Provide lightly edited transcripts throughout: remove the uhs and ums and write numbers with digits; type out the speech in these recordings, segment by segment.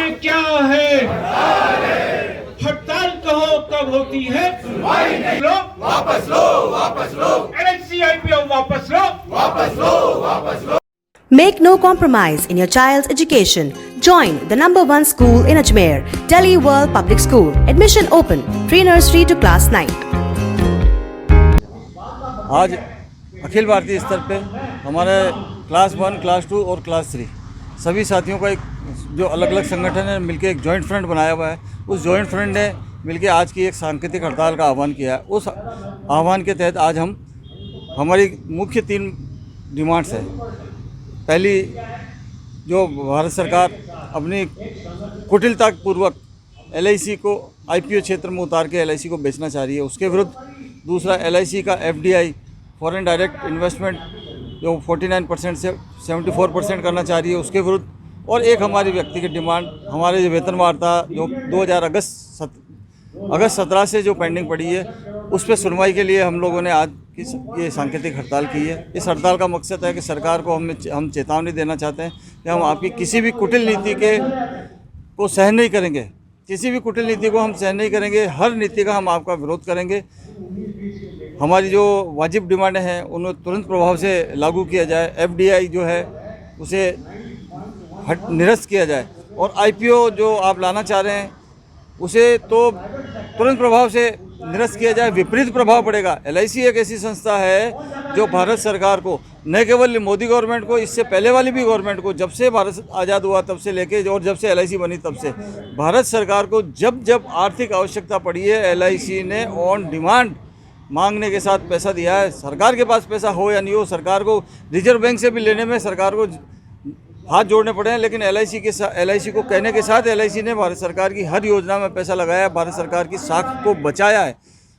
में क्या है? हड़ताल कहो कब होती है? लो वापस लो, वापस लो, LIC IPO वापस लो, वापस लो, वापस लो। Make no compromise in your child's education. Join the #1 school in Ajmer, Delhi World Public School. Admission open. Pre-nursery to class 9. आज अखिल भारतीय स्तर पे हमारे क्लास 1, क्लास 2 और क्लास 3 सभी साथियों का एक जो अलग अलग संगठन है मिलकर एक जॉइंट फ्रंट बनाया हुआ है। उस जॉइंट फ्रंट ने मिलकर आज की एक सांकेतिक हड़ताल का आह्वान किया है। उस आह्वान के तहत आज हम हमारी मुख्य 3 डिमांड्स हैं। पहली, जो भारत सरकार अपनी कुटिलतापूर्वक LIC को IPO क्षेत्र में उतार के LIC को बेचना चाह रही है, उसके विरुद्ध। दूसरा, LIC का FDI फॉरेन डायरेक्ट इन्वेस्टमेंट जो 49% से 74% करना चाह रही है, उसके विरुद्ध। और एक हमारी व्यक्तिगत डिमांड, हमारे जो वेतन वार्ता जो 2000 अगस्त 17 से जो पेंडिंग पड़ी है, उस पर सुनवाई के लिए हम लोगों ने आज की ये सांकेतिक हड़ताल की है। इस हड़ताल का मकसद है कि सरकार को हम चेतावनी देना चाहते हैं कि हम आपकी किसी भी कुटिल नीति को सहन नहीं करेंगे। किसी भी कुटिल नीति को हम सहन नहीं करेंगे। हर नीति का हम आपका विरोध करेंगे। हमारी जो वाजिब डिमांडें हैं उन्हें तुरंत प्रभाव से लागू किया जाए। FDI जो है उसे निरस्त किया जाए, और IPO जो आप लाना चाह रहे हैं उसे तो तुरंत प्रभाव से निरस्त किया जाए। विपरीत प्रभाव पड़ेगा। LIC एक ऐसी संस्था है जो भारत सरकार को, न केवल मोदी गवर्नमेंट को, इससे पहले वाली भी गवर्नमेंट को, जब से भारत आज़ाद हुआ तब से लेके, और जब से LIC बनी तब से भारत सरकार को जब जब आर्थिक आवश्यकता पड़ी है, LIC ने ऑन डिमांड मांगने के साथ पैसा दिया है। सरकार के पास पैसा हो या नहीं हो, सरकार को रिजर्व बैंक से भी लेने में सरकार को हाथ जोड़ने पड़े हैं, लेकिन LIC को कहने के साथ LIC ने भारत सरकार की हर योजना में पैसा लगाया, भारत सरकार की साख को बचाया है।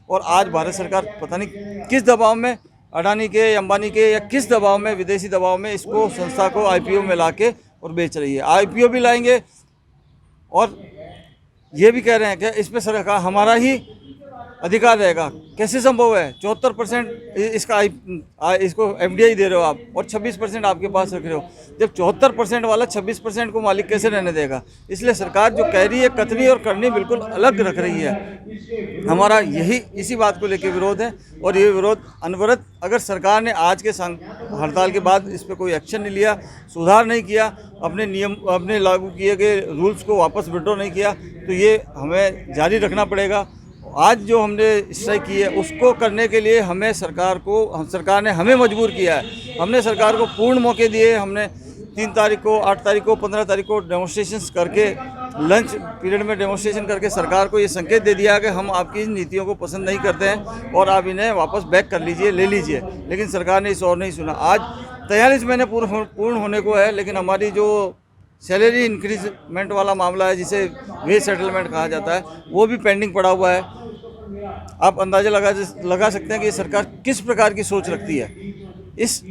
और आज भारत सरकार पता नहीं किस दबाव में, अडानी के, अंबानी के, या किस दबाव में, विदेशी दबाव में इसको संस्था को IPO में लाके और बेच रही है। IPO भी लाएंगे और ये भी कह रहे हैं कि इस पर सरकार हमारा ही अधिकार रहेगा। कैसे संभव है? 74% इसको FDI दे रहे हो आप, और 26% आपके पास रख रहे हो। जब 74% वाला 26% को मालिक कैसे रहने देगा? इसलिए सरकार जो कह रही है कथनी और करनी बिल्कुल अलग रख रही है। हमारा इसी बात को लेकर विरोध है, और ये विरोध अनवरत, अगर सरकार ने आज के हड़ताल के बाद इस पर कोई एक्शन नहीं लिया, सुधार नहीं किया, अपने लागू किए गए रूल्स को वापस विड्रॉ नहीं किया, तो ये हमें जारी रखना पड़ेगा। आज जो हमने स्ट्राइक की है उसको करने के लिए सरकार ने हमें मजबूर किया है। हमने सरकार को पूर्ण मौके दिए। हमने 3 तारीख को, 8 तारीख को, 15 तारीख को डेमोन्स्ट्रेशंस करके, लंच पीरियड में डेमोन्स्ट्रेशन करके सरकार को ये संकेत दे दिया कि हम आपकी इन नीतियों को पसंद नहीं करते हैं और आप इन्हें वापस बैक कर लीजिए, ले लीजिए। लेकिन सरकार ने इस और नहीं सुना। आज 43 महीने पूर्ण होने को है, लेकिन हमारी जो सैलरी इंक्रीजमेंट वाला मामला है, जिसे वेज सेटलमेंट कहा जाता है, वो भी पेंडिंग पड़ा हुआ है। आप अंदाज़ा लगा सकते हैं कि ये सरकार किस प्रकार की सोच रखती है।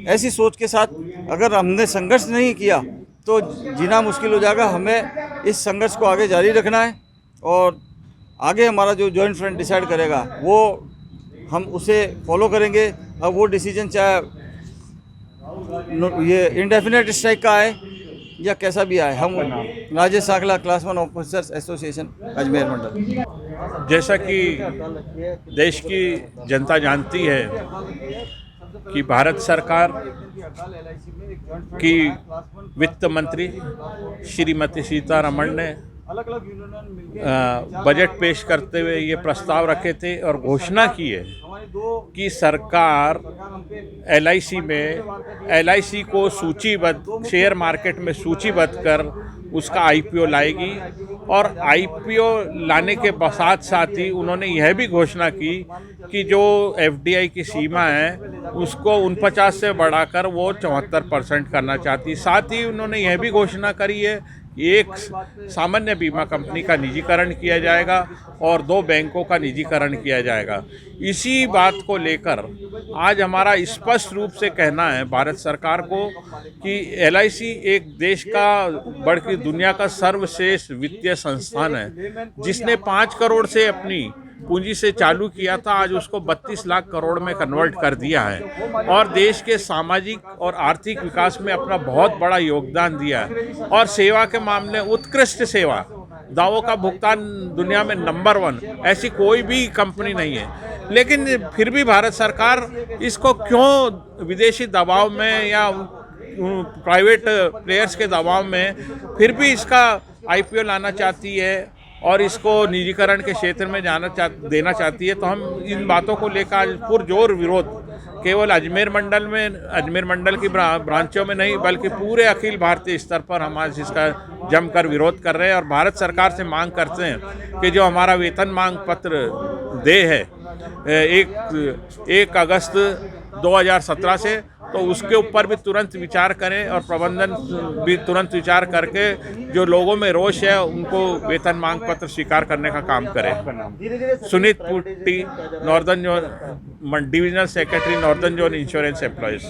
ऐसी सोच के साथ अगर हमने संघर्ष नहीं किया तो जीना मुश्किल हो जाएगा। हमें इस संघर्ष को आगे जारी रखना है, और आगे हमारा जो जॉइंट फ्रंट डिसाइड करेगा वो हम उसे फॉलो करेंगे। अब वो डिसीजन चाहे ये इंडेफिनेट स्ट्राइक का आए या कैसा भी आए। हम Rajesh Sakhla, class 1 officers association Ajmer मंडल। जैसा कि देश की जनता जानती है कि भारत सरकार की वित्त मंत्री श्रीमती सीतारमण ने बजट पेश करते हुए ये प्रस्ताव रखे थे और घोषणा की है कि सरकार LIC को सूचीबद्ध, शेयर मार्केट में सूचीबद्ध कर उसका IPO लाएगी। और IPO लाने के साथ साथ ही उन्होंने यह भी घोषणा की कि जो FDI की सीमा है उसको 49 से बढ़ाकर वो 74% करना चाहती है। साथ ही उन्होंने यह भी घोषणा करी है कि एक सामान्य बीमा कंपनी का निजीकरण किया जाएगा और 2 बैंकों का निजीकरण किया जाएगा। इसी बात को लेकर आज हमारा स्पष्ट रूप से कहना है भारत सरकार को कि LIC एक देश का, बल्कि दुनिया का सर्वश्रेष्ठ वित्तीय संस्थान है, जिसने 5 करोड़ से अपनी पूंजी से चालू किया था, आज उसको 32 लाख करोड़ में कन्वर्ट कर दिया है और देश के सामाजिक और आर्थिक विकास में अपना बहुत बड़ा योगदान दिया है। और सेवा के मामले उत्कृष्ट सेवा, दावों का भुगतान दुनिया में नंबर 1, ऐसी कोई भी कंपनी नहीं है। लेकिन फिर भी भारत सरकार इसको क्यों विदेशी दबाव में या प्राइवेट प्लेयर्स के दबाव में फिर भी इसका आईपीओ लाना चाहती है और इसको निजीकरण के क्षेत्र में देना चाहती है। तो हम इन बातों को लेकर आज पुरजोर विरोध केवल अजमेर मंडल की ब्रांचों में नहीं बल्कि पूरे अखिल भारतीय स्तर पर हम आज इसका जमकर विरोध कर रहे हैं और भारत सरकार से मांग करते हैं कि जो हमारा वेतन मांग पत्र दे है 1 अगस्त 2017 से, तो उसके ऊपर भी तुरंत विचार करें और प्रबंधन भी तुरंत विचार करके जो लोगों में रोष है उनको वेतन मांग पत्र स्वीकार करने का काम करें। Sunit putty, northern zone divisional secretary, northern zone insurance employees.